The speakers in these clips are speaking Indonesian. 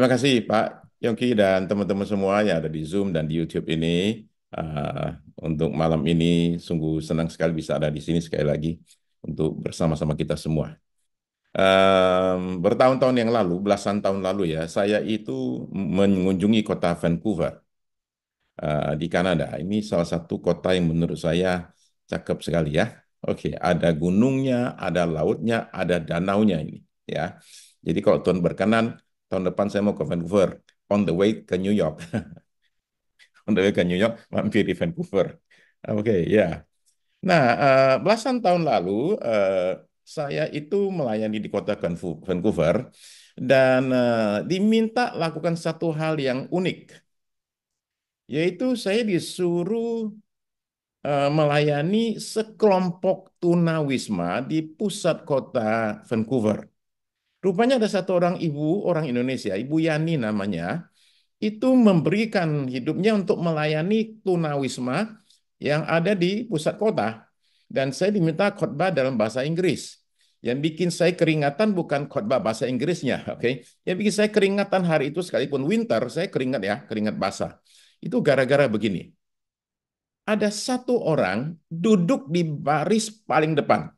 Terima kasih Pak Yongki dan teman-teman semua yang ada di Zoom dan di YouTube ini. Eh, untuk malam ini sungguh senang sekali bisa ada di sini sekali lagi untuk bersama-sama kita semua. Bertahun-tahun yang lalu, belasan tahun lalu ya, saya itu mengunjungi kota Vancouver di Kanada. Ini salah satu kota yang menurut saya cakep sekali ya. Oke, ada gunungnya, ada lautnya, ada danaunya ini ya. Jadi kalau Tuhan berkenan, tahun depan saya mau ke Vancouver, on the way ke New York, on the way ke New York, mampir di Vancouver. Oke, ya. Nah, belasan tahun lalu saya itu melayani di kota Vancouver dan diminta lakukan satu hal yang unik, yaitu saya disuruh melayani sekelompok tunawisma di pusat kota Vancouver. Rupanya ada satu orang ibu, orang Indonesia, Ibu Yani namanya, itu memberikan hidupnya untuk melayani tunawisma yang ada di pusat kota. Dan saya diminta khotbah dalam bahasa Inggris. Yang bikin saya keringatan bukan khotbah bahasa Inggrisnya, oke? Okay? Yang bikin saya keringatan hari itu sekalipun winter, saya keringat ya, keringat basah. Itu gara-gara begini. Ada satu orang duduk di baris paling depan.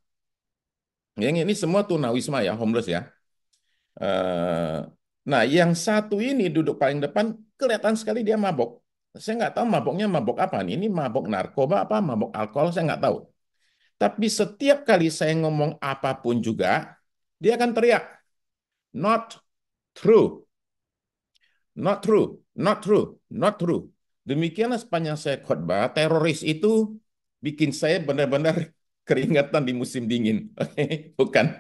Yang ini semua tunawisma ya, homeless ya. Eh, nah, yang satu ini duduk paling depan, kelihatan sekali dia mabok. Saya nggak tahu maboknya mabok apa nih. Ini mabok narkoba apa, mabok alkohol, saya nggak tahu. Tapi setiap kali saya ngomong apapun juga, dia akan teriak, not true, not true, not true, not true. Demikianlah sepanjang saya khotbah, teroris itu bikin saya benar-benar keringatan di musim dingin. Oke, bukan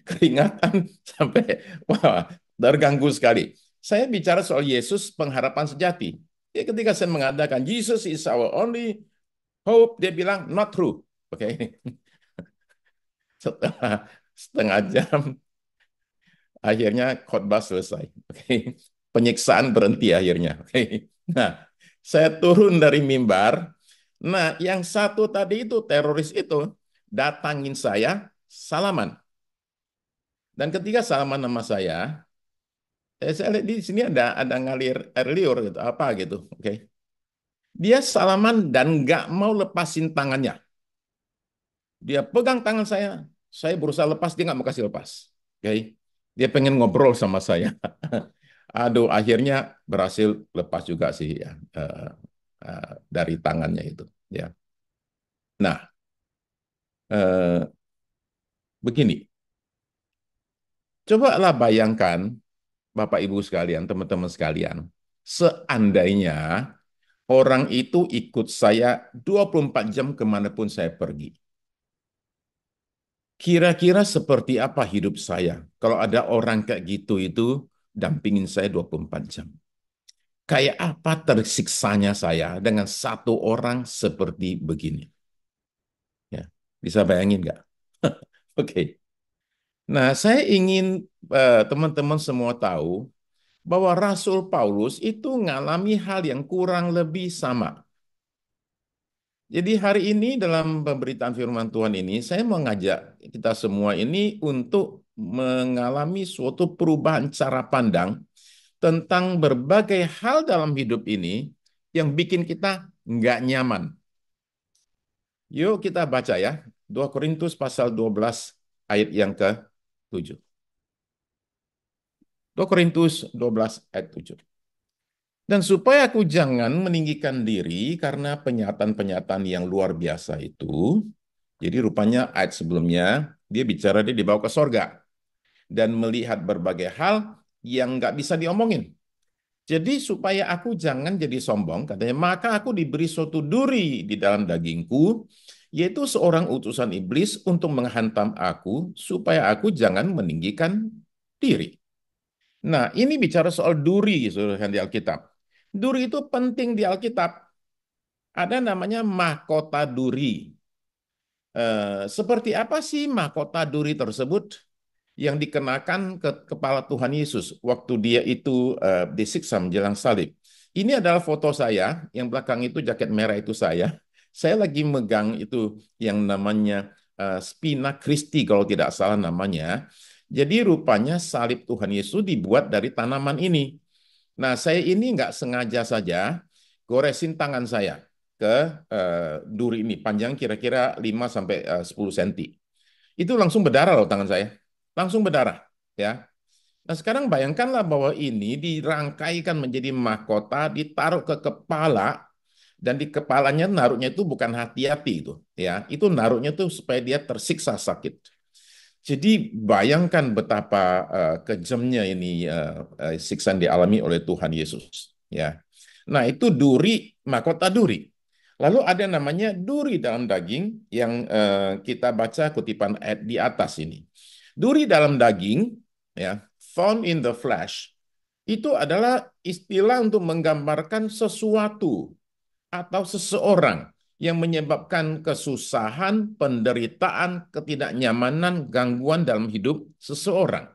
keringatan sampai wah, terganggu sekali. Saya bicara soal Yesus pengharapan sejati. Ya, ketika saya mengatakan Jesus is our only hope, dia bilang not true. Oke, setelah setengah jam akhirnya khotbah selesai. Oke, penyiksaan berhenti akhirnya. Oke, nah saya turun dari mimbar. Nah, yang satu tadi itu teroris itu datangin saya salaman. Dan ketika salaman nama saya lihat di sini ada ngalir air liur gitu, apa gitu, oke. Dia salaman dan nggak mau lepasin tangannya. Dia pegang tangan saya berusaha lepas, dia nggak mau kasih lepas, oke. Dia pengen ngobrol sama saya. Aduh, akhirnya berhasil lepas juga sih ya dari tangannya itu, ya. Nah, eh, begini, cobalah bayangkan Bapak Ibu sekalian, teman-teman sekalian, seandainya orang itu ikut saya 24 jam kemanapun saya pergi. Kira-kira seperti apa hidup saya kalau ada orang kayak gitu itu dampingin saya 24 jam. Kayak apa tersiksanya saya dengan satu orang seperti begini. Ya, bisa bayangin nggak? Oke. Nah, saya ingin teman-teman semua tahu bahwa Rasul Paulus itu mengalami hal yang kurang lebih sama. Jadi hari ini dalam pemberitaan firman Tuhan ini, saya mengajak kita semua ini untuk mengalami suatu perubahan cara pandang tentang berbagai hal dalam hidup ini yang bikin kita nggak nyaman. Yuk kita baca ya, 2 Korintus pasal 12 ayat yang ke-7. 2 Korintus 12 ayat 7. Dan supaya aku jangan meninggikan diri karena penyataan-penyataan yang luar biasa itu, jadi rupanya ayat sebelumnya dia bicara dia dibawa ke sorga dan melihat berbagai hal yang nggak bisa diomongin. Jadi supaya aku jangan jadi sombong, katanya, maka aku diberi suatu duri di dalam dagingku, yaitu seorang utusan iblis untuk menghantam aku, supaya aku jangan meninggikan diri. Nah, ini bicara soal duri, saudara di Alkitab. Duri itu penting di Alkitab. Ada namanya mahkota duri. Seperti apa sih mahkota duri tersebut yang dikenakan ke kepala Tuhan Yesus waktu dia itu disiksa menjelang salib? Ini adalah foto saya, yang belakang itu jaket merah itu saya. Saya lagi megang itu yang namanya Spina Christi kalau tidak salah namanya. Jadi rupanya salib Tuhan Yesus dibuat dari tanaman ini. Nah, saya ini nggak sengaja saja goresin tangan saya ke duri ini, panjang kira-kira 5 sampai 10 cm. Itu langsung berdarah loh tangan saya. Langsung berdarah, ya. Nah, sekarang bayangkanlah bahwa ini dirangkaikan menjadi mahkota, ditaruh ke kepala, dan di kepalanya naruhnya itu bukan hati-hati itu, ya. Itu naruhnya itu supaya dia tersiksa sakit. Jadi bayangkan betapa kejamnya ini siksaan dialami oleh Tuhan Yesus, ya. Nah, itu duri, mahkota duri. Lalu ada namanya duri dalam daging yang kita baca kutipan ayat di atas ini. Duri dalam daging, ya, found in the flesh, itu adalah istilah untuk menggambarkan sesuatu atau seseorang yang menyebabkan kesusahan, penderitaan, ketidaknyamanan, gangguan dalam hidup seseorang.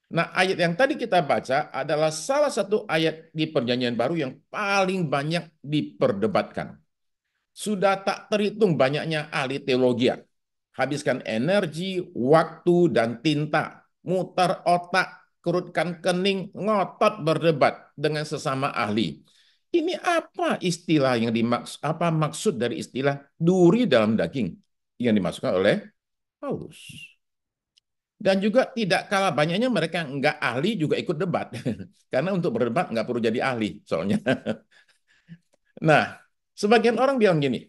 Nah, ayat yang tadi kita baca adalah salah satu ayat di Perjanjian Baru yang paling banyak diperdebatkan. Sudah tak terhitung banyaknya ahli teologi habiskan energi, waktu, dan tinta, mutar otak, kerutkan kening, ngotot berdebat dengan sesama ahli. Ini apa istilah yang dimaksud, apa maksud dari istilah duri dalam daging yang dimasukkan oleh Paulus? Dan juga tidak kalah banyaknya mereka yang nggak ahli juga ikut debat. Karena untuk berdebat nggak perlu jadi ahli soalnya. Nah, sebagian orang bilang gini,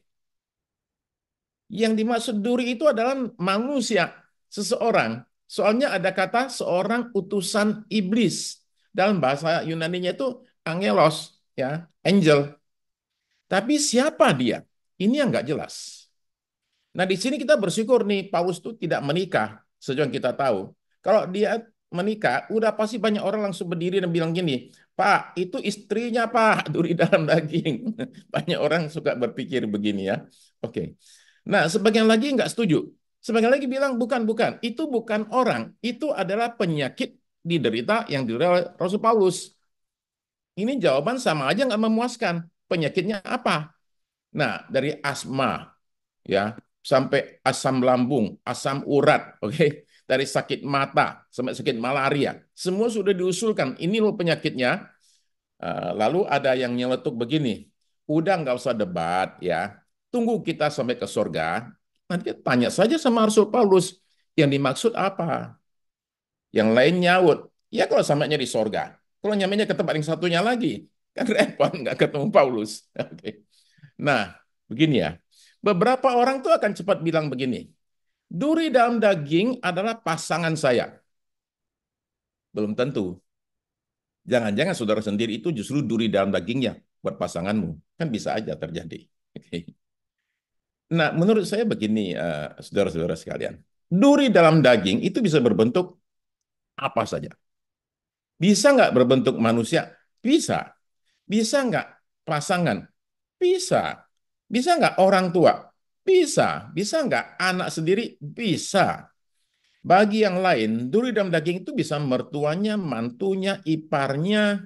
yang dimaksud duri itu adalah manusia, seseorang. Soalnya ada kata seorang utusan iblis. Dalam bahasa Yunaninya itu angelos, ya, angel. Tapi siapa dia? Ini yang nggak jelas. Nah, di sini kita bersyukur nih, Paulus itu tidak menikah, sejauh yang kita tahu. Kalau dia menikah, udah pasti banyak orang langsung berdiri dan bilang gini, Pak, itu istrinya Pak, duri dalam daging. Banyak orang suka berpikir begini ya. Oke. Nah, sebagian lagi nggak setuju. Sebagian lagi bilang, bukan, bukan. Itu bukan orang. Itu adalah penyakit diderita yang diderita oleh Rasul Paulus. Ini jawaban sama aja nggak memuaskan. Penyakitnya apa? Nah, dari asma, ya, sampai asam lambung, asam urat, oke, okay? Dari sakit mata sampai sakit malaria, semua sudah diusulkan. Ini loh penyakitnya. Lalu ada yang nyeletuk begini, udah nggak usah debat ya, tunggu kita sampai ke surga. Nanti tanya saja sama Rasul Paulus, yang dimaksud apa? Yang lain nyaut, ya kalau sampainya di surga. Kalau nyamenya ke tempat yang satunya lagi, kan repot, nggak ketemu Paulus. Oke. Okay. Nah, begini ya. Beberapa orang tuh akan cepat bilang begini, duri dalam daging adalah pasangan saya. Belum tentu. Jangan-jangan saudara sendiri itu justru duri dalam dagingnya buat pasanganmu. Kan bisa aja terjadi. Oke. Nah, menurut saya begini, saudara-saudara sekalian. Duri dalam daging itu bisa berbentuk apa saja. Bisa nggak berbentuk manusia? Bisa. Bisa nggak pasangan? Bisa. Bisa nggak orang tua? Bisa. Bisa nggak anak sendiri? Bisa. Bagi yang lain, duri dalam daging itu bisa mertuanya, mantunya, iparnya.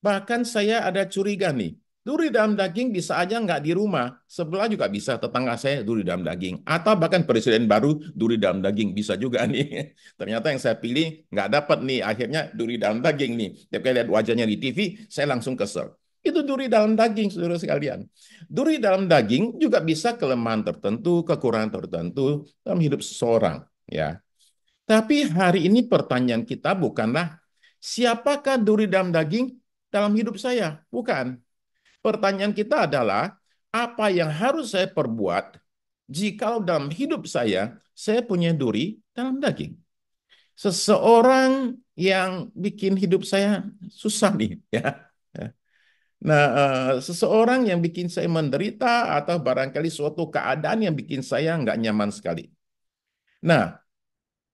Bahkan saya ada curiga nih, duri dalam daging bisa aja nggak di rumah. Sebelah juga bisa, tetangga saya duri dalam daging. Atau bahkan presiden baru duri dalam daging, bisa juga nih. Ternyata yang saya pilih nggak dapat nih, akhirnya duri dalam daging nih. Tiap kali lihat wajahnya di TV, saya langsung kesel. Itu duri dalam daging, saudara sekalian. Duri dalam daging juga bisa kelemahan tertentu, kekurangan tertentu dalam hidup seseorang. Ya, tapi hari ini pertanyaan kita bukanlah siapakah duri dalam daging dalam hidup saya. Bukan. Pertanyaan kita adalah apa yang harus saya perbuat jika dalam hidup saya punya duri dalam daging. Seseorang yang bikin hidup saya susah nih. Ya. Nah, seseorang yang bikin saya menderita atau barangkali suatu keadaan yang bikin saya nggak nyaman sekali. Nah,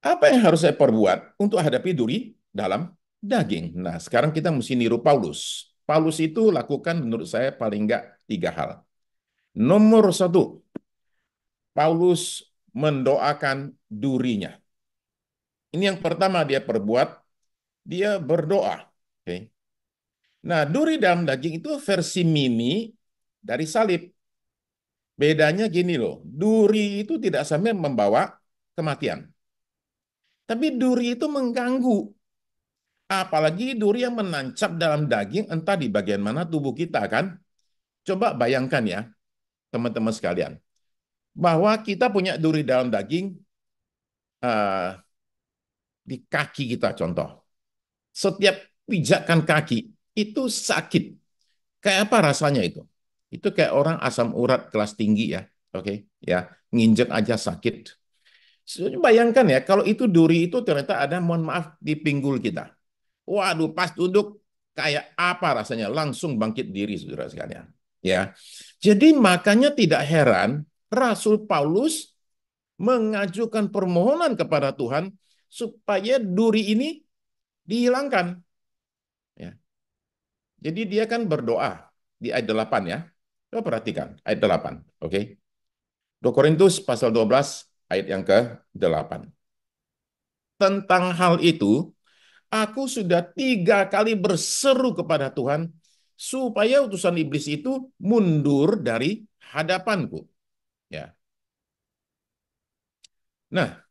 apa yang harus saya perbuat untuk hadapi duri dalam daging? Nah, sekarang kita mesti niru Paulus. Paulus itu lakukan menurut saya paling enggak 3 hal. Nomor 1, Paulus mendoakan durinya. Ini yang pertama dia perbuat, dia berdoa. Oke. Nah, duri dalam daging itu versi mini dari salib. Bedanya gini loh, duri itu tidak sampai membawa kematian. Tapi duri itu mengganggu. Apalagi duri yang menancap dalam daging, entah di bagian mana tubuh kita kan. Coba bayangkan ya, teman-teman sekalian. Bahwa kita punya duri dalam daging, eh, di kaki kita contoh. Setiap pijakan kaki, itu sakit. Kayak apa rasanya itu? Itu kayak orang asam urat kelas tinggi ya. Oke, ya. Nginjek aja sakit. Bayangkan ya, kalau itu duri itu ternyata ada, mohon maaf, di pinggul kita. Waduh, pas duduk kayak apa rasanya? Langsung bangkit diri, saudara sekalian. Ya, jadi makanya tidak heran Rasul Paulus mengajukan permohonan kepada Tuhan supaya duri ini dihilangkan. Ya. Jadi dia kan berdoa di ayat 8 ya. Coba perhatikan ayat 8. Oke. 2 Korintus pasal 12 ayat yang ke-8. Tentang hal itu, aku sudah 3 kali berseru kepada Tuhan supaya utusan iblis itu mundur dari hadapanku. Ya. Nah,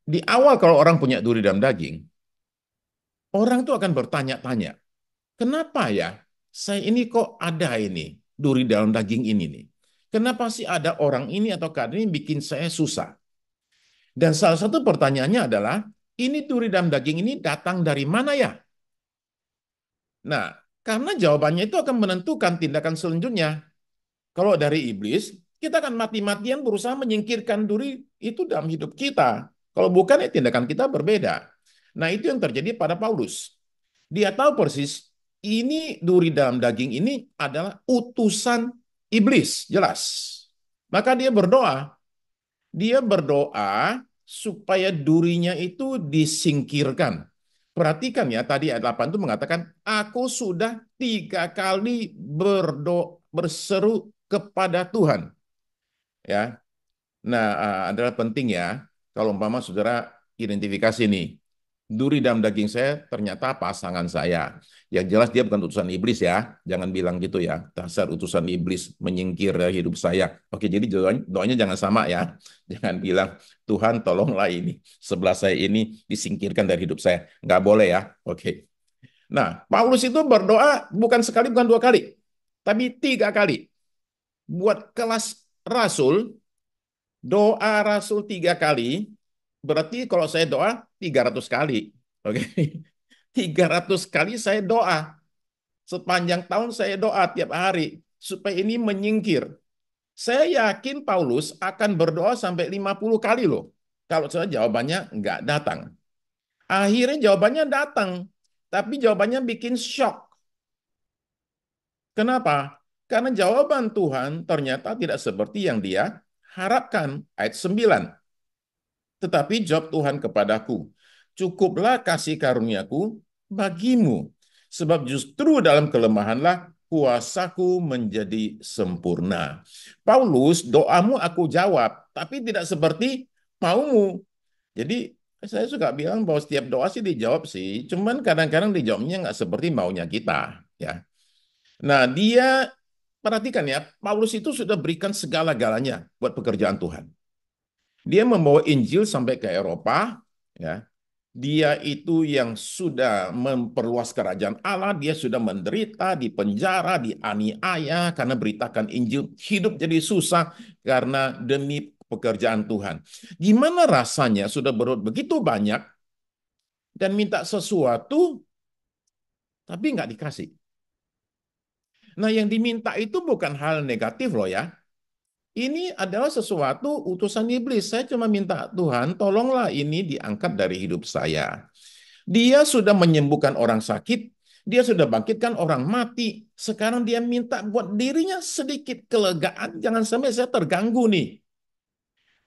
di awal kalau orang punya duri dalam daging, orang tuh akan bertanya-tanya, kenapa ya saya ini kok ada ini duri dalam daging ini nih? Kenapa sih ada orang ini atau keadaan ini bikin saya susah? Dan salah satu pertanyaannya adalah, ini duri dalam daging ini datang dari mana ya? Nah, karena jawabannya itu akan menentukan tindakan selanjutnya. Kalau dari iblis, kita akan mati-matian berusaha menyingkirkan duri itu dalam hidup kita. Kalau bukan, ya tindakan kita berbeda. Nah, itu yang terjadi pada Paulus. Dia tahu persis, ini duri dalam daging ini adalah utusan iblis, jelas. Maka dia berdoa supaya durinya itu disingkirkan. Perhatikan ya, tadi ayat 8 itu mengatakan, aku sudah 3 kali berseru kepada Tuhan. Ya, nah adalah penting ya, kalau umpama saudara identifikasi nih, duri dalam daging saya ternyata pasangan saya. Yang jelas dia bukan utusan iblis ya. Jangan bilang gitu ya. Dasar utusan iblis menyingkir dari hidup saya. Oke, jadi doanya jangan sama ya. Jangan bilang, Tuhan tolonglah ini. Sebelah saya ini disingkirkan dari hidup saya. Nggak boleh ya. Oke. Nah, Paulus itu berdoa bukan sekali, bukan 2 kali. Tapi 3 kali. Buat kelas rasul, doa rasul 3 kali, berarti kalau saya doa 300 kali. Oke. 300 kali saya doa. Sepanjang tahun saya doa tiap hari supaya ini menyingkir. Saya yakin Paulus akan berdoa sampai 50 kali loh. Kalau saya jawabannya nggak datang. Akhirnya jawabannya datang. Tapi jawabannya bikin shock. Kenapa? Karena jawaban Tuhan ternyata tidak seperti yang dia harapkan. Ayat 9. Tetapi jawab Tuhan kepadaku, cukuplah kasih karuniaku bagimu, sebab justru dalam kelemahanlah kuasaku menjadi sempurna. Paulus, doamu aku jawab, tapi tidak seperti maumu. Jadi saya suka bilang bahwa setiap doa sih dijawab sih, cuman kadang-kadang dijawabnya nggak seperti maunya kita. Ya. Nah, perhatikan ya, Paulus itu sudah berikan segala-galanya buat pekerjaan Tuhan. Dia membawa Injil sampai ke Eropa, ya. Dia itu yang sudah memperluas kerajaan Allah, dia sudah menderita di penjara, dianiaya karena beritakan Injil, hidup jadi susah karena demi pekerjaan Tuhan. Gimana rasanya sudah berbuat begitu banyak dan minta sesuatu tapi nggak dikasih. Nah, yang diminta itu bukan hal negatif loh ya. Ini adalah sesuatu utusan iblis. Saya cuma minta, Tuhan, tolonglah ini diangkat dari hidup saya. Dia sudah menyembuhkan orang sakit, dia sudah bangkitkan orang mati. Sekarang dia minta buat dirinya sedikit kelegaan, jangan sampai saya terganggu nih.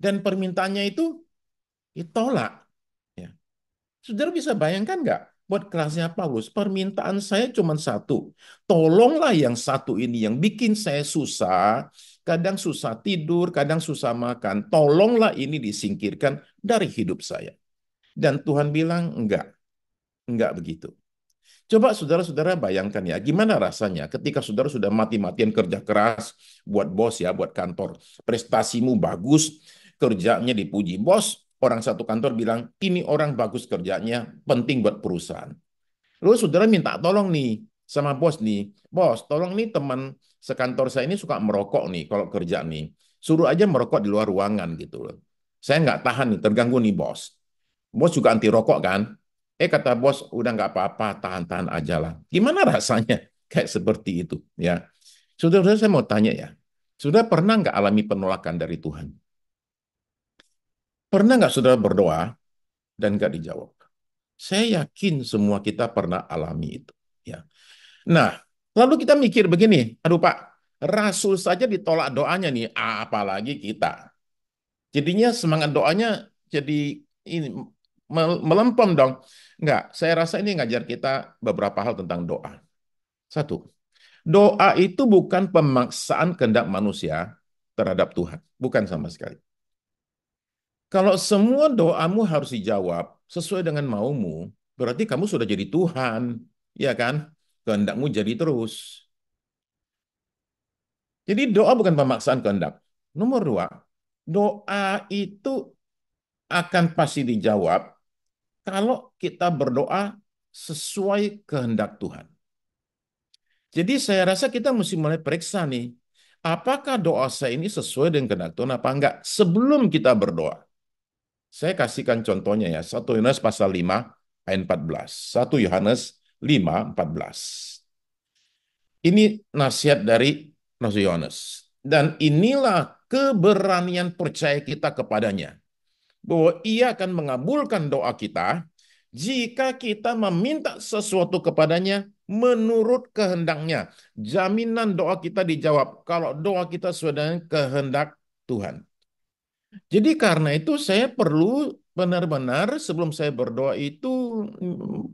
Dan permintaannya itu ditolak. Ya. Saudara bisa bayangkan nggak? Buat kelasnya Paulus, permintaan saya cuma satu. Tolonglah yang satu ini yang bikin saya susah, kadang susah tidur, kadang susah makan. Tolonglah ini disingkirkan dari hidup saya. Dan Tuhan bilang, enggak begitu. Coba saudara-saudara bayangkan ya, gimana rasanya ketika saudara sudah mati-matian kerja keras buat bos ya, buat kantor. Prestasimu bagus, kerjanya dipuji bos, orang satu kantor bilang, ini orang bagus kerjanya, penting buat perusahaan. Lalu saudara minta tolong nih sama bos nih, bos, tolong nih teman sekantor saya ini suka merokok nih kalau kerja nih. Suruh aja merokok di luar ruangan gitu loh. Saya nggak tahan nih, terganggu nih bos. Bos juga anti rokok kan? Kata bos, udah nggak apa-apa, tahan-tahan aja lah. Gimana rasanya? Kayak seperti itu ya. Saudara, saya mau tanya ya, sudah pernah nggak alami penolakan dari Tuhan? Pernah nggak saudara berdoa dan nggak dijawab? Saya yakin semua kita pernah alami itu. Ya. Nah, lalu kita mikir begini, aduh Pak, Rasul saja ditolak doanya nih, apalagi kita. Jadinya semangat doanya jadi ini melempem dong. Enggak, saya rasa ini ngajar kita beberapa hal tentang doa. Satu, doa itu bukan pemaksaan kehendak manusia terhadap Tuhan, bukan sama sekali. Kalau semua doamu harus dijawab sesuai dengan maumu, berarti kamu sudah jadi Tuhan, ya kan? Kehendakmu jadi terus. Jadi doa bukan pemaksaan kehendak. Nomor dua, doa itu akan pasti dijawab kalau kita berdoa sesuai kehendak Tuhan. Jadi saya rasa kita mesti mulai periksa nih, apakah doa saya ini sesuai dengan kehendak Tuhan apa enggak sebelum kita berdoa. Saya kasihkan contohnya ya, 1 Yohanes pasal 5 ayat 14. 1 Yohanes 5 14. Ini nasihat dari Rasul Yohanes. Dan inilah keberanian percaya kita kepadanya, bahwa ia akan mengabulkan doa kita jika kita meminta sesuatu kepadanya menurut kehendaknya. Jaminan doa kita dijawab kalau doa kita sesuai dengan kehendak Tuhan. Jadi karena itu saya perlu benar-benar sebelum saya berdoa itu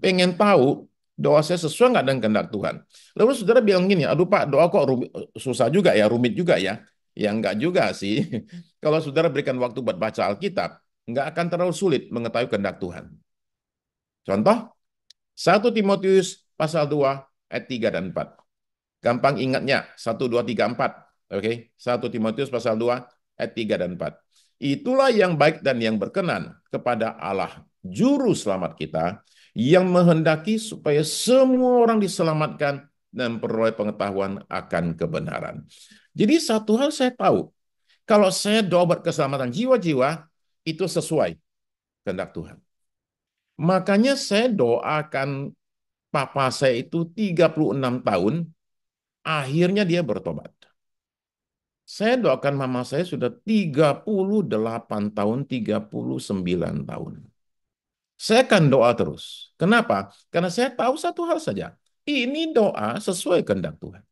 pengen tahu doa saya sesuai nggak dengan kehendak Tuhan. Lalu saudara bilang gini, aduh Pak, doa kok susah juga ya, rumit juga ya. Ya enggak juga sih. Kalau saudara berikan waktu buat baca Alkitab, nggak akan terlalu sulit mengetahui kehendak Tuhan. Contoh, 1 Timotius pasal 2 ayat 3 dan 4. Gampang ingatnya, 1, 2, 3, 4. Oke, 1 Timotius pasal 2 ayat 3 dan 4. Itulah yang baik dan yang berkenan kepada Allah, juru selamat kita, yang menghendaki supaya semua orang diselamatkan dan peroleh pengetahuan akan kebenaran. Jadi satu hal saya tahu, kalau saya doa buat keselamatan jiwa-jiwa, itu sesuai kehendak Tuhan. Makanya saya doakan papa saya itu 36 tahun, akhirnya dia bertobat. Saya doakan mama saya sudah 38 tahun, 39 tahun. Saya akan doa terus. Kenapa? Karena saya tahu satu hal saja. Ini doa sesuai kehendak Tuhan.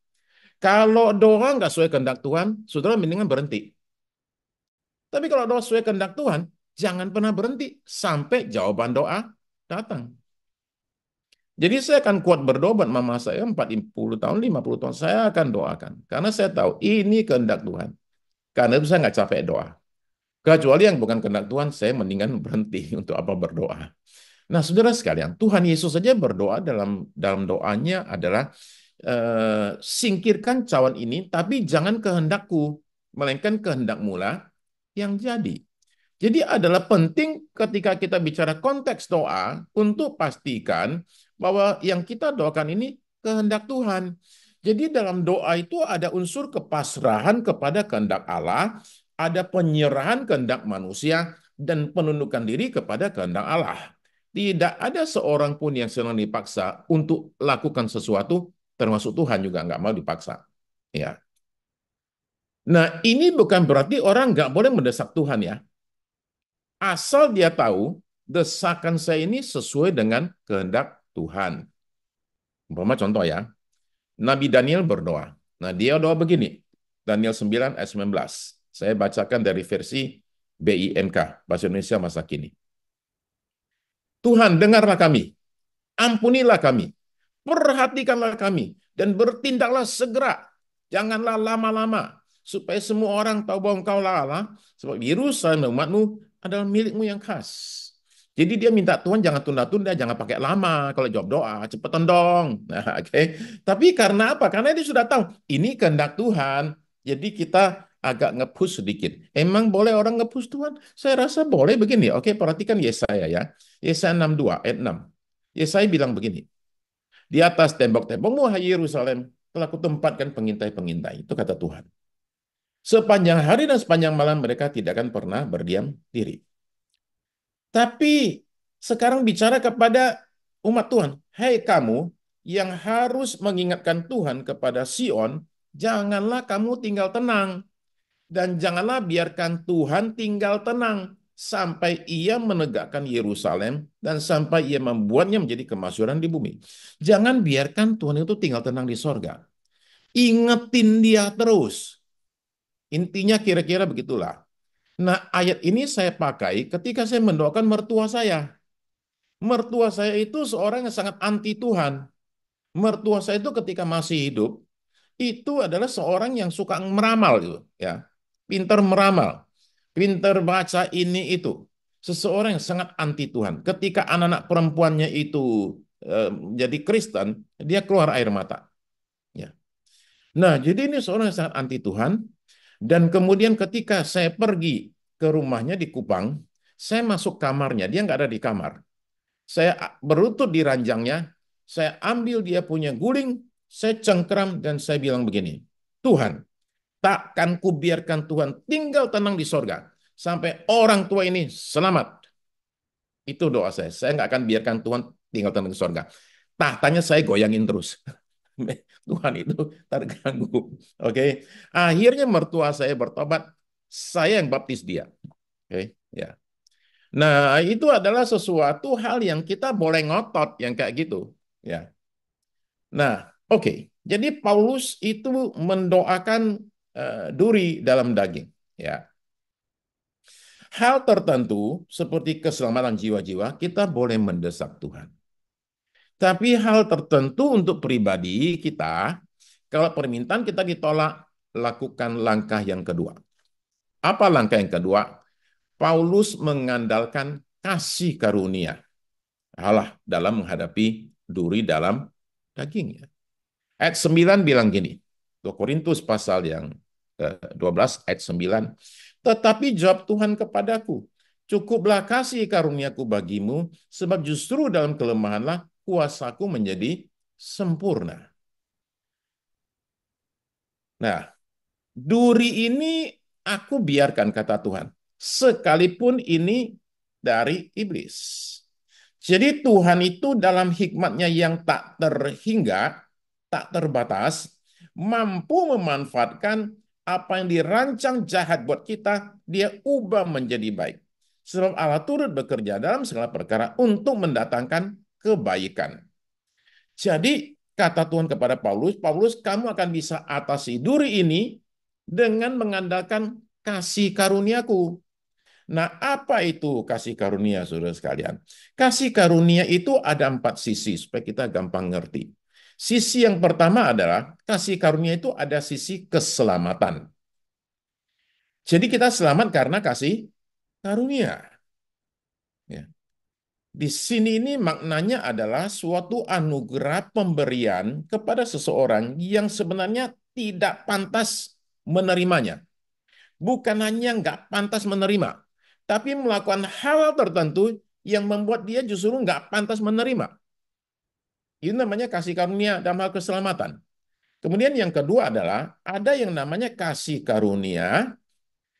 Kalau doa nggak sesuai kehendak Tuhan, saudara mendingan berhenti. Tapi kalau doa sesuai kehendak Tuhan, jangan pernah berhenti sampai jawaban doa datang. Jadi saya akan kuat berdoa buat mama saya 40 tahun, 50 tahun. Saya akan doakan. Karena saya tahu ini kehendak Tuhan. Karena itu saya nggak capek doa. Kecuali yang bukan kehendak Tuhan, saya mendingan berhenti untuk apa berdoa. Nah, saudara sekalian, Tuhan Yesus saja berdoa dalam doanya adalah singkirkan cawan ini, tapi jangan kehendakku, melainkan kehendakmu lah yang jadi. Jadi adalah penting ketika kita bicara konteks doa untuk pastikan bahwa yang kita doakan ini kehendak Tuhan. Jadi dalam doa itu ada unsur kepasrahan kepada kehendak Allah, ada penyerahan kehendak manusia, dan penundukan diri kepada kehendak Allah. Tidak ada seorang pun yang senang dipaksa untuk lakukan sesuatu, termasuk Tuhan juga nggak mau dipaksa. Ya. Nah, ini bukan berarti orang nggak boleh mendesak Tuhan ya. Asal dia tahu desakan saya ini sesuai dengan kehendak Tuhan. Umpama contoh ya, Nabi Daniel berdoa. Nah, dia doa begini. Daniel 9 ayat 19. Saya bacakan dari versi BIMK, Bahasa Indonesia Masa Kini. Tuhan, dengarlah kami. Ampunilah kami. Perhatikanlah kami. Dan bertindaklah segera. Janganlah lama-lama. Supaya semua orang tahu bahwa engkau lah Allah. Sebab Yerusalem umatmu adalah milikmu yang khas. Jadi dia minta Tuhan jangan tunda-tunda, jangan pakai lama kalau jawab doa, cepetan dong. Nah, oke. Tapi karena apa? Karena dia sudah tahu ini kehendak Tuhan. Jadi kita agak nge-push sedikit. Emang boleh orang nge-push Tuhan? Saya rasa boleh begini. Oke, perhatikan Yesaya ya. Yesaya 62 ayat 6. Yesaya bilang begini. Di atas tembok-tembokmu, hai Yerusalem, telah kutempatkan pengintai-pengintai. Itu kata Tuhan. Sepanjang hari dan sepanjang malam mereka tidak akan pernah berdiam diri. Tapi sekarang bicara kepada umat Tuhan. Hei kamu yang harus mengingatkan Tuhan kepada Sion, janganlah kamu tinggal tenang. Dan janganlah biarkan Tuhan tinggal tenang sampai ia menegakkan Yerusalem dan sampai ia membuatnya menjadi kemasyhuran di bumi. Jangan biarkan Tuhan itu tinggal tenang di sorga. Ingetin dia terus. Intinya kira-kira begitulah. Nah, ayat ini saya pakai ketika saya mendoakan mertua saya. Mertua saya itu seorang yang sangat anti Tuhan. Mertua saya itu ketika masih hidup, itu adalah seorang yang suka meramal gitu, ya. Pinter meramal, pinter baca ini itu. Seseorang yang sangat anti Tuhan. Ketika anak-anak perempuannya itu jadi Kristen, dia keluar air mata. Ya. Nah, jadi ini seorang yang sangat anti Tuhan. Dan kemudian ketika saya pergi ke rumahnya di Kupang, saya masuk kamarnya, dia nggak ada di kamar. Saya berlutut di ranjangnya, saya ambil dia punya guling, saya cengkeram dan saya bilang begini, Tuhan, takkan kubiarkan Tuhan tinggal tenang di sorga sampai orang tua ini selamat. Itu doa saya. Saya nggak akan biarkan Tuhan tinggal tenang di sorga. Tahtanya saya goyangin terus. Tuhan itu terganggu. Oke. Akhirnya mertua saya bertobat, saya yang baptis dia. Oke, ya. Nah, itu adalah sesuatu hal yang kita boleh ngotot yang kayak gitu, ya. Nah, oke. Jadi Paulus itu mendoakan duri dalam daging, ya. Hal tertentu seperti keselamatan jiwa-jiwa kita boleh mendesak Tuhan. Tapi hal tertentu untuk pribadi kita, kalau permintaan kita ditolak, lakukan langkah yang kedua. Apa langkah yang kedua? Paulus mengandalkan kasih karunia Allah dalam menghadapi duri dalam dagingnya. Ayat 9 bilang gini, 2 Korintus pasal yang 12 ayat 9. Tetapi jawab Tuhan kepadaku, cukuplah kasih karuniaku bagimu, sebab justru dalam kelemahanlah kuasaku menjadi sempurna. Nah, duri ini aku biarkan kata Tuhan, sekalipun ini dari iblis. Jadi Tuhan itu dalam hikmatnya yang tak terhingga, tak terbatas, mampu memanfaatkan apa yang dirancang jahat buat kita, dia ubah menjadi baik. Sebab Allah turut bekerja dalam segala perkara untuk mendatangkan kebaikan. Jadi kata Tuhan kepada Paulus, Paulus kamu akan bisa atasi duri ini dengan mengandalkan kasih karuniaku. Nah, apa itu kasih karunia, saudara sekalian? Kasih karunia itu ada 4 sisi, supaya kita gampang ngerti. Sisi yang pertama adalah, kasih karunia itu ada sisi keselamatan. Jadi kita selamat karena kasih karunia. Ya. Di sini ini maknanya adalah suatu anugerah pemberian kepada seseorang yang sebenarnya tidak pantas menerimanya. Bukan hanya nggak pantas menerima, tapi melakukan hal tertentu yang membuat dia justru nggak pantas menerima. Itu namanya kasih karunia dalam hal keselamatan. Kemudian yang kedua adalah ada yang namanya kasih karunia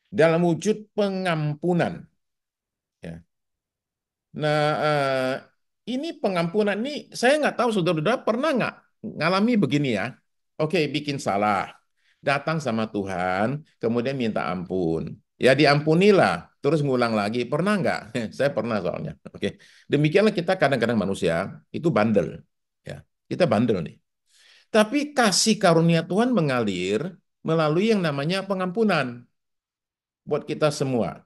dalam wujud pengampunan. Ya. Nah, ini pengampunan ini saya nggak tahu saudara-saudara pernah nggak ngalami begini ya? Oke, bikin salah, datang sama Tuhan, kemudian minta ampun. Ya diampunilah, terus ngulang lagi. Pernah nggak? Saya pernah soalnya. Oke, demikianlah kita kadang-kadang manusia itu bandel. Ya, kita bandel nih. Tapi kasih karunia Tuhan mengalir melalui yang namanya pengampunan buat kita semua.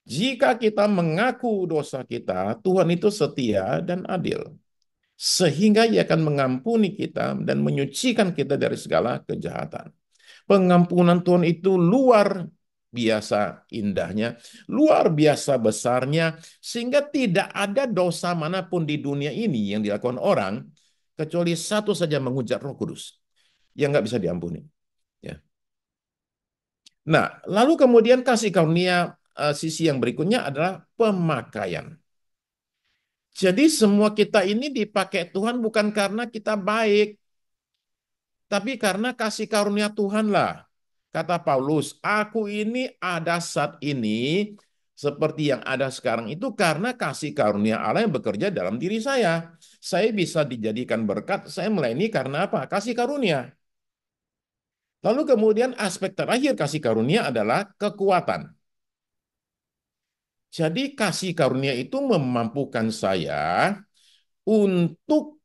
Jika kita mengaku dosa kita, Tuhan itu setia dan adil. Sehingga ia akan mengampuni kita dan menyucikan kita dari segala kejahatan. Pengampunan Tuhan itu luar biasa indahnya, luar biasa besarnya, sehingga tidak ada dosa manapun di dunia ini yang dilakukan orang, kecuali satu saja menghujat Roh Kudus, yang nggak bisa diampuni. Ya. Nah, lalu kemudian kasih karunia sisi yang berikutnya adalah pemakaian. Jadi semua kita ini dipakai Tuhan bukan karena kita baik, tapi karena kasih karunia Tuhanlah. Kata Paulus, aku ini ada saat ini seperti yang ada sekarang itu karena kasih karunia Allah yang bekerja dalam diri saya. Saya bisa dijadikan berkat, saya melayani karena apa? Kasih karunia. Lalu kemudian aspek terakhir kasih karunia adalah kekuatan. Jadi kasih karunia itu memampukan saya untuk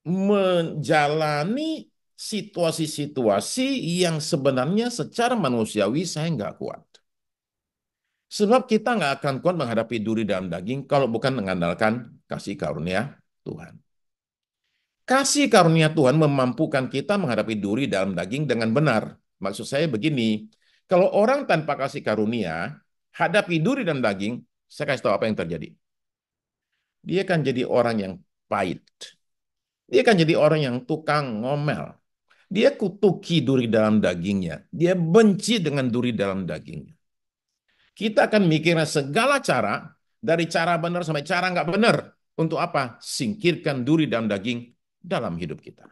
menjalani situasi-situasi yang sebenarnya secara manusiawi saya nggak kuat. Sebab kita nggak akan kuat menghadapi duri dalam daging kalau bukan mengandalkan kasih karunia Tuhan. Kasih karunia Tuhan memampukan kita menghadapi duri dalam daging dengan benar. Maksud saya begini, kalau orang tanpa kasih karunia, hadapi duri dalam daging, saya kasih tahu apa yang terjadi. Dia akan jadi orang yang pahit. Dia akan jadi orang yang tukang ngomel. Dia kutuki duri dalam dagingnya. Dia benci dengan duri dalam dagingnya. Kita akan mikirnya segala cara, dari cara benar sampai cara nggak benar. Untuk apa? Singkirkan duri dalam daging dalam hidup kita.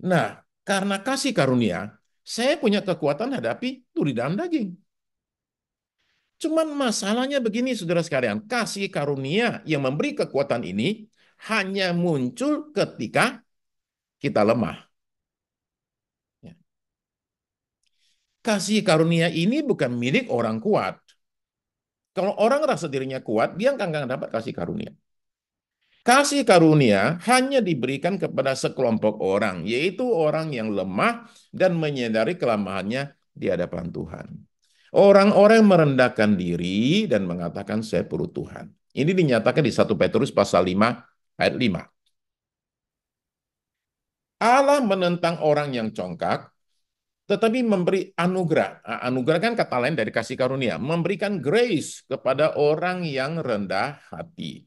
Nah, karena kasih karunia, saya punya kekuatan hadapi duri dalam daging. Cuman masalahnya begini, saudara sekalian. Kasih karunia yang memberi kekuatan ini hanya muncul ketika kita lemah. Ya. Kasih karunia ini bukan milik orang kuat. Kalau orang rasa dirinya kuat, dia nggak dapat kasih karunia. Kasih karunia hanya diberikan kepada sekelompok orang, yaitu orang yang lemah dan menyadari kelemahannya di hadapan Tuhan. Orang-orang yang merendahkan diri dan mengatakan saya perlu Tuhan. Ini dinyatakan di 1 Petrus pasal 5 ayat 5. Allah menentang orang yang congkak, tetapi memberi anugerah. Anugerah kan kata lain dari kasih karunia. Memberikan grace kepada orang yang rendah hati.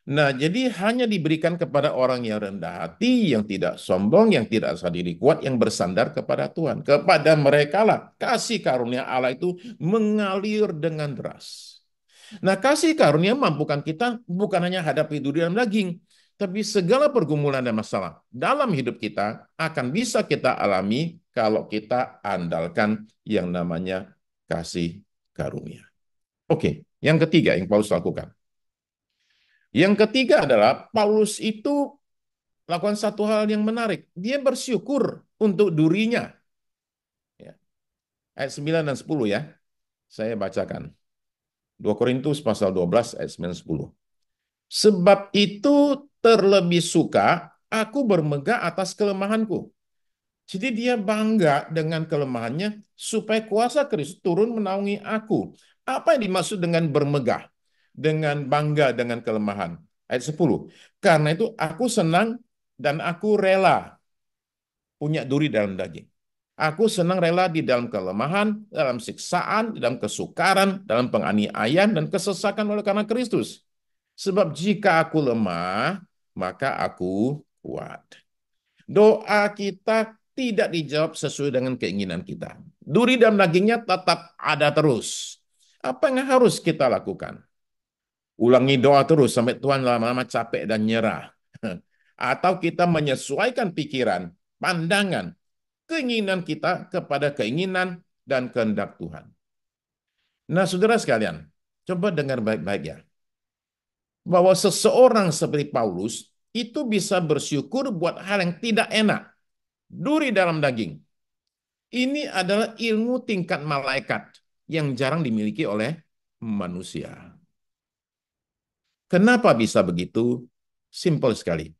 Nah, jadi hanya diberikan kepada orang yang rendah hati, yang tidak sombong, yang tidak rasa diri kuat, yang bersandar kepada Tuhan. Kepada mereka lah kasih karunia Allah itu mengalir dengan deras. Nah, kasih karunia mampukan kita bukan hanya hadapi duri dalam daging, tapi segala pergumulan dan masalah dalam hidup kita akan bisa kita alami kalau kita andalkan yang namanya kasih karunia. Oke, yang ketiga yang Paulus lakukan. Yang ketiga adalah Paulus itu lakukan satu hal yang menarik. Dia bersyukur untuk durinya. Ya. Ayat 9 dan 10 ya. Saya bacakan. 2 Korintus pasal 12 ayat 9 dan 10. Sebab itu terlebih suka aku bermegah atas kelemahanku. Jadi dia bangga dengan kelemahannya supaya kuasa Kristus turun menaungi aku. Apa yang dimaksud dengan bermegah? Dengan bangga dengan kelemahan. Ayat 10. Karena itu aku senang dan aku rela punya duri dalam daging. Aku senang rela di dalam kelemahan, dalam siksaan, dalam kesukaran, dalam penganiayaan, dan kesesakan oleh karena Kristus. Sebab jika aku lemah, maka aku kuat. Doa kita tidak dijawab sesuai dengan keinginan kita. Duri dalam dagingnya tetap ada terus. Apa yang harus kita lakukan? Ulangi doa terus sampai Tuhan lama-lama capek dan nyerah. Atau kita menyesuaikan pikiran, pandangan, keinginan kita kepada keinginan dan kehendak Tuhan. Nah, saudara sekalian, coba dengar baik-baik ya. Bahwa seseorang seperti Paulus itu bisa bersyukur buat hal yang tidak enak. Duri dalam daging. Ini adalah ilmu tingkat malaikat yang jarang dimiliki oleh manusia. Kenapa bisa begitu? Simpel sekali.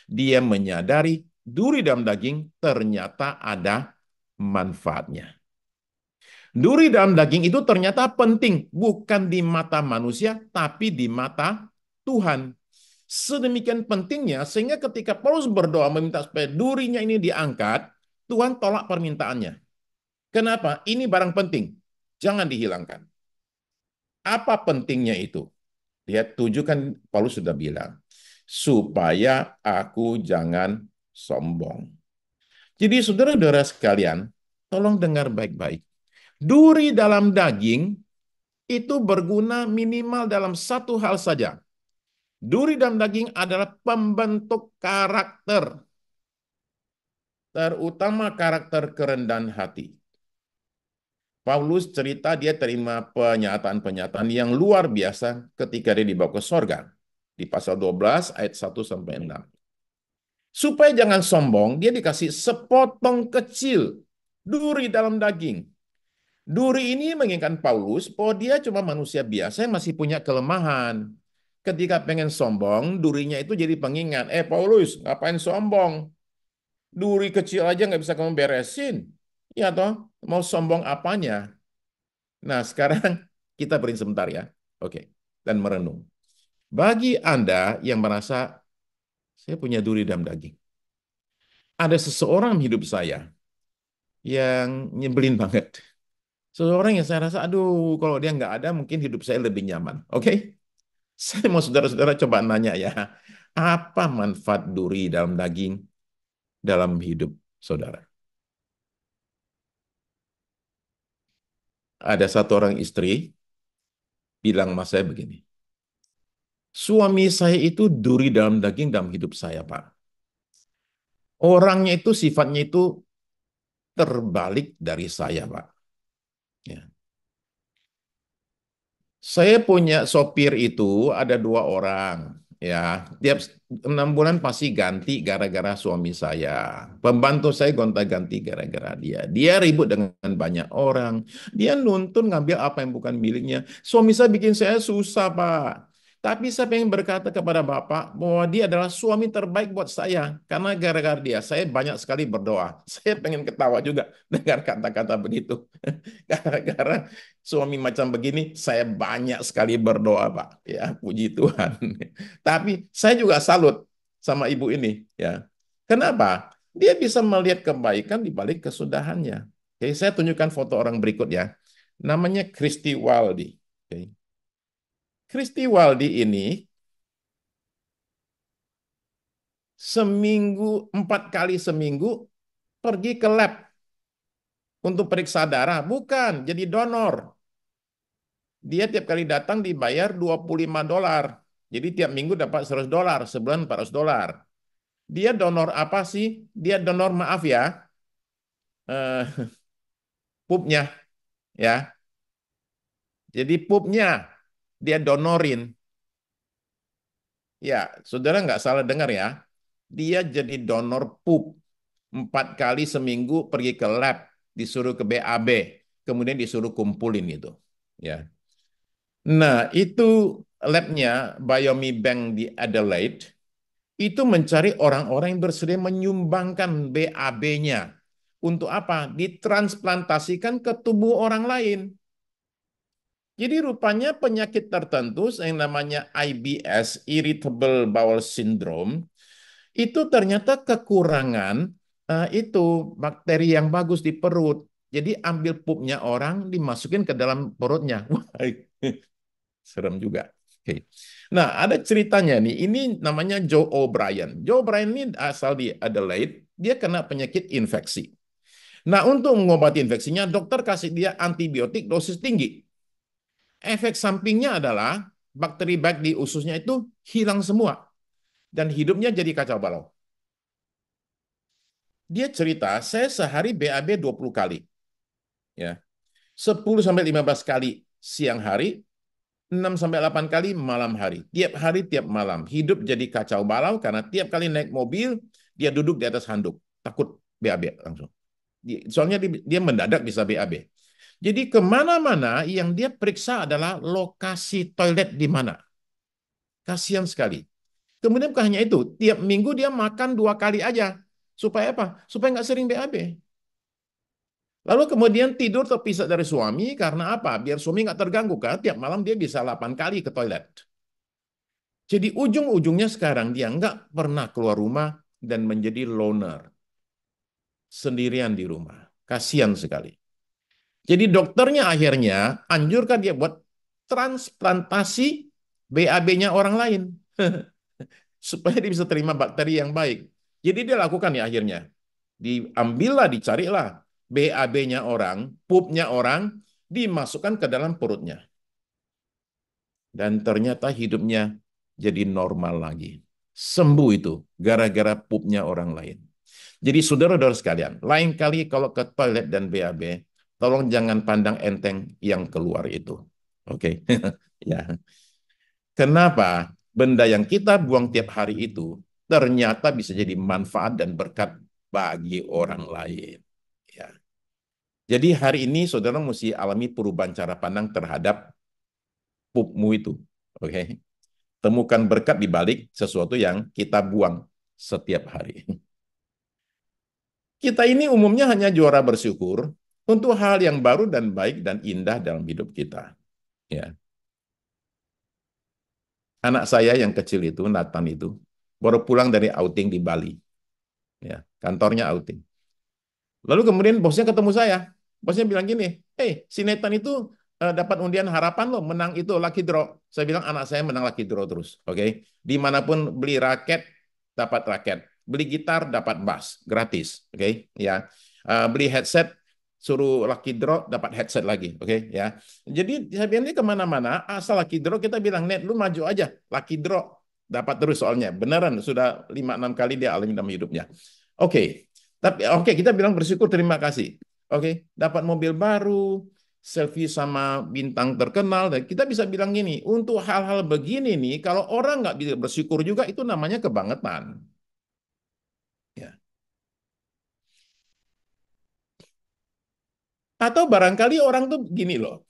Dia menyadari duri dalam daging ternyata ada manfaatnya. Duri dalam daging itu ternyata penting, bukan di mata manusia, tapi di mata Tuhan. Sedemikian pentingnya, sehingga ketika Paulus berdoa meminta supaya durinya ini diangkat, Tuhan tolak permintaannya. Kenapa? Ini barang penting, jangan dihilangkan. Apa pentingnya itu? Lihat, tujuh kan Paulus sudah bilang, supaya aku jangan sombong. Jadi saudara-saudara sekalian, tolong dengar baik-baik. Duri dalam daging itu berguna minimal dalam satu hal saja. Duri dalam daging adalah pembentuk karakter, terutama karakter kerendahan hati. Paulus cerita dia terima penyataan-penyataan yang luar biasa ketika dia dibawa ke sorga. Di pasal 12 ayat 1 sampai 6. Supaya jangan sombong, dia dikasih sepotong kecil duri dalam daging. Duri ini mengingatkan Paulus bahwa dia cuma manusia biasa yang masih punya kelemahan. Ketika pengen sombong, durinya itu jadi pengingat. Paulus, ngapain sombong? Duri kecil aja nggak bisa kamu beresin. Ya toh, mau sombong apanya? Nah, sekarang kita berhenti sebentar ya. Oke, dan merenung. Bagi Anda yang merasa saya punya duri dalam daging. Ada seseorang hidup saya yang nyebelin banget. Seseorang yang saya rasa, aduh, kalau dia nggak ada, mungkin hidup saya lebih nyaman. Oke? Saya mau saudara-saudara coba nanya ya, apa manfaat duri dalam daging dalam hidup saudara? Ada satu orang istri bilang sama saya begini, suami saya itu duri dalam daging dalam hidup saya, Pak. Orangnya itu sifatnya itu terbalik dari saya, Pak. Ya. Saya punya sopir itu ada dua orang, ya. Tiap 6 bulan pasti ganti gara-gara suami saya. Pembantu saya gonta-ganti gara-gara dia. Dia ribut dengan banyak orang. Dia nuntun ngambil apa yang bukan miliknya. Suami saya bikin saya susah, Pak. Tapi saya pengen berkata kepada Bapak bahwa dia adalah suami terbaik buat saya. Karena gara-gara dia, saya banyak sekali berdoa. Saya pengen ketawa juga dengar kata-kata begitu. Gara-gara suami macam begini, saya banyak sekali berdoa, Pak. Ya, puji Tuhan. Tapi saya juga salut sama ibu ini, ya. Kenapa? Dia bisa melihat kebaikan di balik kesudahannya. Oke, saya tunjukkan foto orang berikut ya. Namanya Christy Waldi. Oke. Christy Waldi ini seminggu, 4 kali seminggu pergi ke lab untuk periksa darah. Bukan, jadi donor. Dia tiap kali datang dibayar $25. Jadi tiap minggu dapat $100, sebulan $400. Dia donor apa sih? Dia donor, maaf ya, eh, pupnya ya. Jadi pupnya dia donorin. Ya, saudara nggak salah dengar ya. Dia jadi donor pup. 4 kali seminggu pergi ke lab, disuruh ke BAB, kemudian disuruh kumpulin itu. Ya. Nah, itu labnya Biomi Bank di Adelaide itu mencari orang-orang yang bersedia menyumbangkan BAB-nya. Untuk apa? Ditransplantasikan ke tubuh orang lain. Jadi rupanya penyakit tertentu yang namanya IBS, Irritable Bowel Syndrome, itu ternyata kekurangan itu bakteri yang bagus di perut. Jadi ambil pupnya orang, dimasukin ke dalam perutnya. Wah, serem juga. Oke. Nah, ada ceritanya nih. Ini namanya Joe O'Brien. Joe O'Brien ini asal di Adelaide. Dia kena penyakit infeksi. Nah, untuk mengobati infeksinya, dokter kasih dia antibiotik dosis tinggi. Efek sampingnya adalah bakteri baik di ususnya itu hilang semua. Dan hidupnya jadi kacau balau. Dia cerita, saya sehari BAB 20 kali. Ya. 10 sampai 15 kali siang hari, 6 sampai 8 kali malam hari, tiap malam. Hidup jadi kacau balau karena tiap kali naik mobil, dia duduk di atas handuk. Takut BAB langsung. Soalnya dia mendadak bisa BAB. Jadi kemana-mana yang dia periksa adalah lokasi toilet di mana. Kasihan sekali. Kemudian bukan hanya itu, tiap minggu dia makan 2 kali aja. Supaya apa? Supaya nggak sering BAB. Lalu kemudian tidur terpisah dari suami karena apa? Biar suami nggak terganggu kan. Tiap malam dia bisa 8 kali ke toilet. Jadi ujung-ujungnya sekarang dia nggak pernah keluar rumah dan menjadi loner. Sendirian di rumah. Kasihan sekali. Jadi dokternya akhirnya anjurkan dia buat transplantasi BAB-nya orang lain. Supaya dia bisa terima bakteri yang baik. Jadi dia lakukan ya akhirnya. Diambillah, dicarilah BAB-nya orang, pupnya orang, dimasukkan ke dalam perutnya. Dan ternyata hidupnya jadi normal lagi. Sembuh itu gara-gara pupnya orang lain. Jadi saudara-saudara sekalian, lain kali kalau ke toilet dan BAB, tolong jangan pandang enteng yang keluar itu. Oke. Ya. Kenapa? Benda yang kita buang tiap hari itu ternyata bisa jadi manfaat dan berkat bagi orang lain. Ya. Jadi hari ini saudara mesti alami perubahan cara pandang terhadap pupmu itu. Oke. Temukan berkat di balik sesuatu yang kita buang setiap hari. Kita ini umumnya hanya juara bersyukur untuk hal yang baru dan baik dan indah dalam hidup kita. Ya. Anak saya yang kecil itu, Nathan itu, baru pulang dari outing di Bali. Ya, kantornya outing. Lalu kemudian bosnya ketemu saya. Bosnya bilang gini, si Nathan itu dapat undian harapan loh, menang itu lucky draw. Saya bilang anak saya menang lucky draw terus. Oke, dimanapun beli raket, dapat raket. Beli gitar, dapat bass, gratis. Oke, ya. Beli headset, suruh lucky draw, dapat headset lagi. Oke, ya. Jadi saya bilang ini kemana-mana, asal lucky draw kita bilang, Net, lu maju aja, lucky draw. Dapat terus soalnya. Beneran, sudah 5-6 kali dia alami dalam hidupnya. Oke, tapi oke kita bilang bersyukur terima kasih. Oke, dapat mobil baru, selfie sama bintang terkenal dan kita bisa bilang gini, untuk hal-hal begini nih kalau orang nggak bisa bersyukur juga itu namanya kebangetan. Ya. Atau barangkali orang tuh gini loh,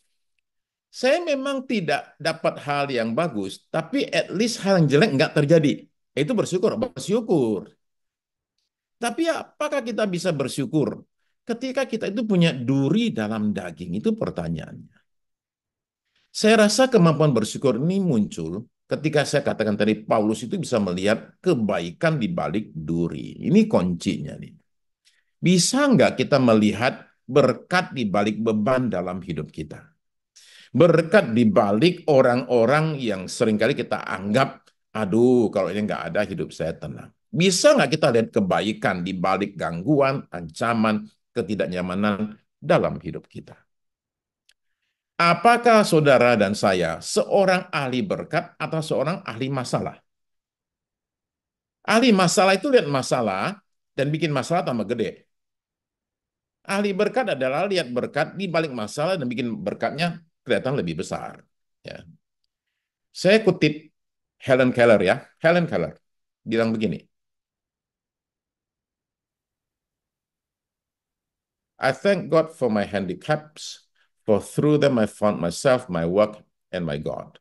saya memang tidak dapat hal yang bagus, tapi at least hal yang jelek nggak terjadi. Itu bersyukur, bersyukur. Tapi apakah kita bisa bersyukur ketika kita itu punya duri dalam daging? Itu pertanyaannya. Saya rasa kemampuan bersyukur ini muncul ketika saya katakan tadi Paulus itu bisa melihat kebaikan di balik duri. Ini kuncinya nih. Bisa nggak kita melihat berkat di balik beban dalam hidup kita? Berkat di balik orang-orang yang seringkali kita anggap, aduh kalau ini nggak ada hidup saya tenang. Bisa nggak kita lihat kebaikan di balik gangguan, ancaman, ketidaknyamanan dalam hidup kita? Apakah saudara dan saya seorang ahli berkat atau seorang ahli masalah? Ahli masalah itu lihat masalah dan bikin masalah tambah gede. Ahli berkat adalah lihat berkat di balik masalah dan bikin berkatnya kelihatan lebih besar. Ya. Saya kutip Helen Keller ya. Helen Keller bilang begini, I thank God for my handicaps, for through them I found myself, my work, and my God.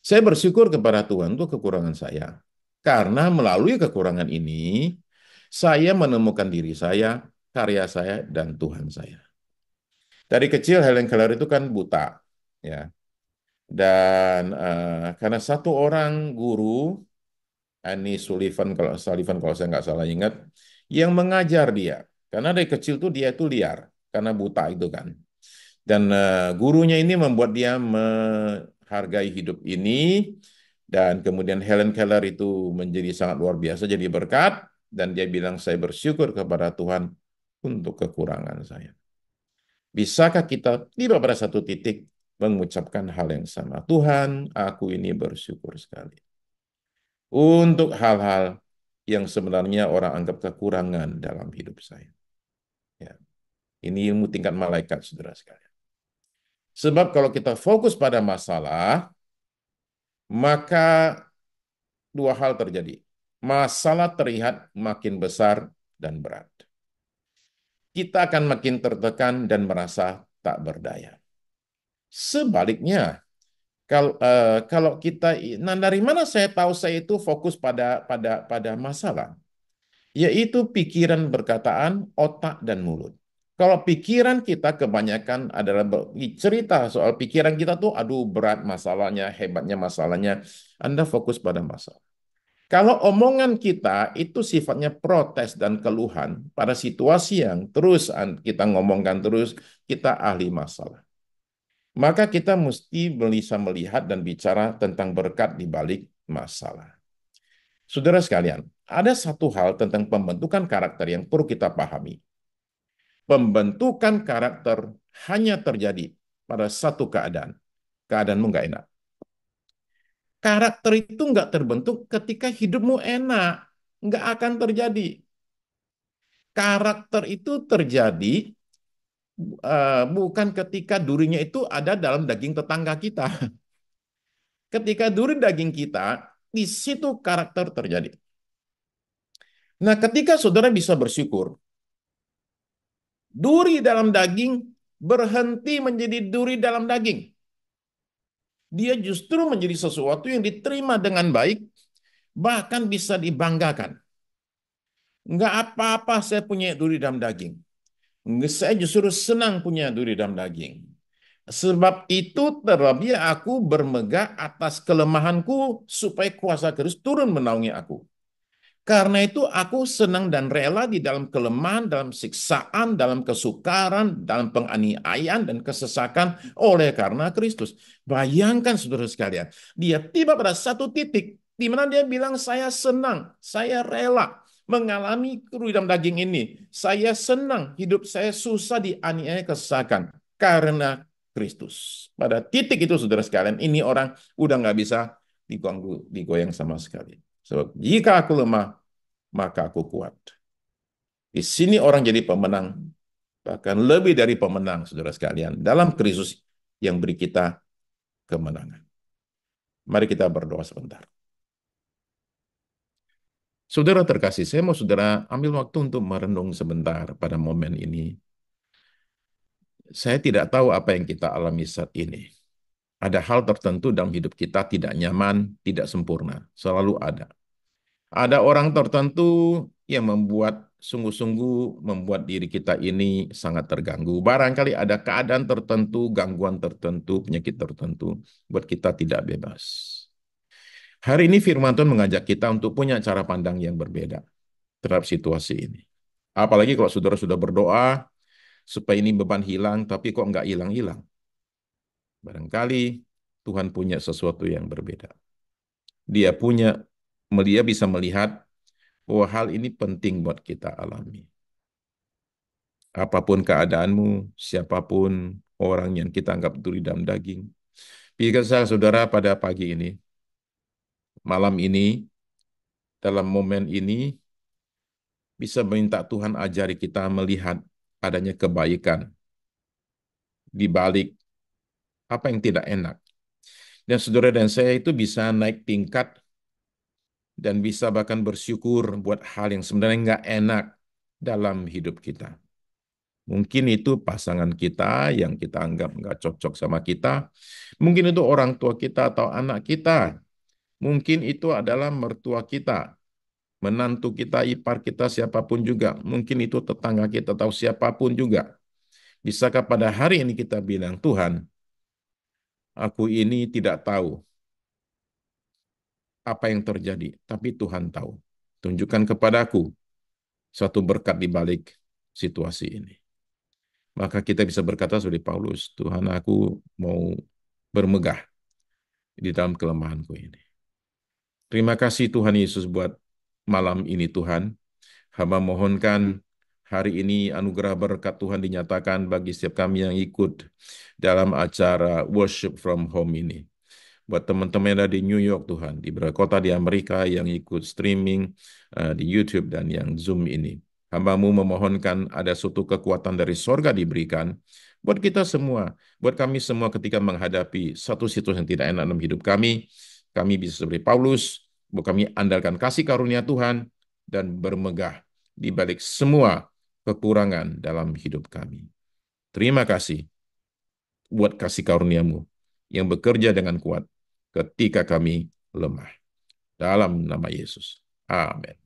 Saya bersyukur kepada Tuhan untuk kekurangan saya. Karena melalui kekurangan ini, saya menemukan diri saya, karya saya, dan Tuhan saya. Dari kecil Helen Keller itu kan buta. Ya. Dan karena satu orang guru, Annie Sullivan kalau saya nggak salah ingat, yang mengajar dia. Karena dari kecil tuh dia itu liar, karena buta itu kan. Dan gurunya ini membuat dia menghargai hidup ini, dan kemudian Helen Keller itu menjadi sangat luar biasa, jadi berkat, dan dia bilang, saya bersyukur kepada Tuhan untuk kekurangan saya. Bisakah kita tiba pada satu titik mengucapkan hal yang sama? Tuhan, aku ini bersyukur sekali. Untuk hal-hal yang sebenarnya orang anggap kekurangan dalam hidup saya. Ya. Ini ilmu tingkat malaikat, saudara sekalian. Sebab kalau kita fokus pada masalah, maka dua hal terjadi. Masalah terlihat makin besar dan berat. Kita akan makin tertekan dan merasa tak berdaya. Sebaliknya, kalau kita, nah dari mana saya tahu saya itu fokus pada masalah? Yaitu pikiran, berkataan, otak, dan mulut. Kalau pikiran kita kebanyakan adalah cerita soal pikiran kita tuh, aduh berat masalahnya, hebatnya masalahnya, Anda fokus pada masalah. Kalau omongan kita itu sifatnya protes dan keluhan pada situasi yang terus kita ngomongkan terus, kita ahli masalah. Maka kita mesti bisa melihat dan bicara tentang berkat di balik masalah. Saudara sekalian, ada satu hal tentang pembentukan karakter yang perlu kita pahami. Pembentukan karakter hanya terjadi pada satu keadaan. Keadaanmu nggak enak. Karakter itu nggak terbentuk ketika hidupmu enak. Nggak akan terjadi. Karakter itu terjadi bukan ketika durinya itu ada dalam daging tetangga kita. Ketika duri daging kita, di situ karakter terjadi. Nah, ketika saudara bisa bersyukur, duri dalam daging berhenti menjadi duri dalam daging. Dia justru menjadi sesuatu yang diterima dengan baik, bahkan bisa dibanggakan. Enggak apa-apa saya punya duri dalam daging. Saya justru senang punya duri dalam daging. Sebab itu terlebih aku bermegah atas kelemahanku supaya kuasa Kristus turun menaungi aku. Karena itu aku senang dan rela di dalam kelemahan, dalam siksaan, dalam kesukaran, dalam penganiayaan dan kesesakan oleh karena Kristus. Bayangkan saudara sekalian, dia tiba pada satu titik di mana dia bilang saya senang, saya rela mengalami kerugian daging ini. Saya senang hidup saya susah dianiaya kesesakan karena Kristus. Pada titik itu saudara sekalian, ini orang udah nggak bisa diganggu, digoyang sama sekali. Sebab jika aku lemah, maka aku kuat. Di sini orang jadi pemenang, bahkan lebih dari pemenang, saudara sekalian, dalam Kristus yang beri kita kemenangan. Mari kita berdoa sebentar. Saudara terkasih, saya mau saudara ambil waktu untuk merenung sebentar pada momen ini. Saya tidak tahu apa yang kita alami saat ini. Ada hal tertentu dalam hidup kita tidak nyaman, tidak sempurna. Selalu ada. Ada orang tertentu yang membuat sungguh-sungguh membuat diri kita ini sangat terganggu. Barangkali ada keadaan tertentu, gangguan tertentu, penyakit tertentu, buat kita tidak bebas. Hari ini firman Tuhan mengajak kita untuk punya cara pandang yang berbeda terhadap situasi ini. Apalagi kalau saudara sudah berdoa supaya ini beban hilang, tapi kok nggak hilang-hilang. Barangkali Tuhan punya sesuatu yang berbeda. Dia punya, dia bisa melihat bahwa hal ini penting buat kita alami. Apapun keadaanmu, siapapun orang yang kita anggap duri dalam daging. Jika saudara pada pagi ini, malam ini, dalam momen ini, bisa minta Tuhan ajari kita melihat adanya kebaikan di balik apa yang tidak enak. Dan saudara dan saya itu bisa naik tingkat dan bisa bahkan bersyukur buat hal yang sebenarnya nggak enak dalam hidup kita. Mungkin itu pasangan kita yang kita anggap nggak cocok sama kita. Mungkin itu orang tua kita atau anak kita. Mungkin itu adalah mertua kita, menantu kita, ipar kita, siapapun juga. Mungkin itu tetangga kita atau siapapun juga. Bisakah pada hari ini kita bilang, Tuhan, aku ini tidak tahu apa yang terjadi, tapi Tuhan tahu. Tunjukkan kepadaku suatu berkat di balik situasi ini. Maka kita bisa berkata seperti Paulus, Tuhan aku mau bermegah di dalam kelemahanku ini. Terima kasih Tuhan Yesus buat malam ini Tuhan. Hamba mohonkan hari ini anugerah berkat Tuhan dinyatakan bagi setiap kami yang ikut dalam acara Worship from Home ini. Buat teman-teman yang ada di New York Tuhan, di beberapa kota di Amerika yang ikut streaming di YouTube dan yang Zoom ini. Hamba-Mu memohonkan ada suatu kekuatan dari sorga diberikan buat kita semua, buat kami semua ketika menghadapi satu situasi yang tidak enak dalam hidup kami bisa seperti Paulus, buat kami andalkan kasih karunia Tuhan dan bermegah di balik semua kekurangan dalam hidup kami. Terima kasih buat kasih karunia-Mu yang bekerja dengan kuat ketika kami lemah. Dalam nama Yesus. Amin.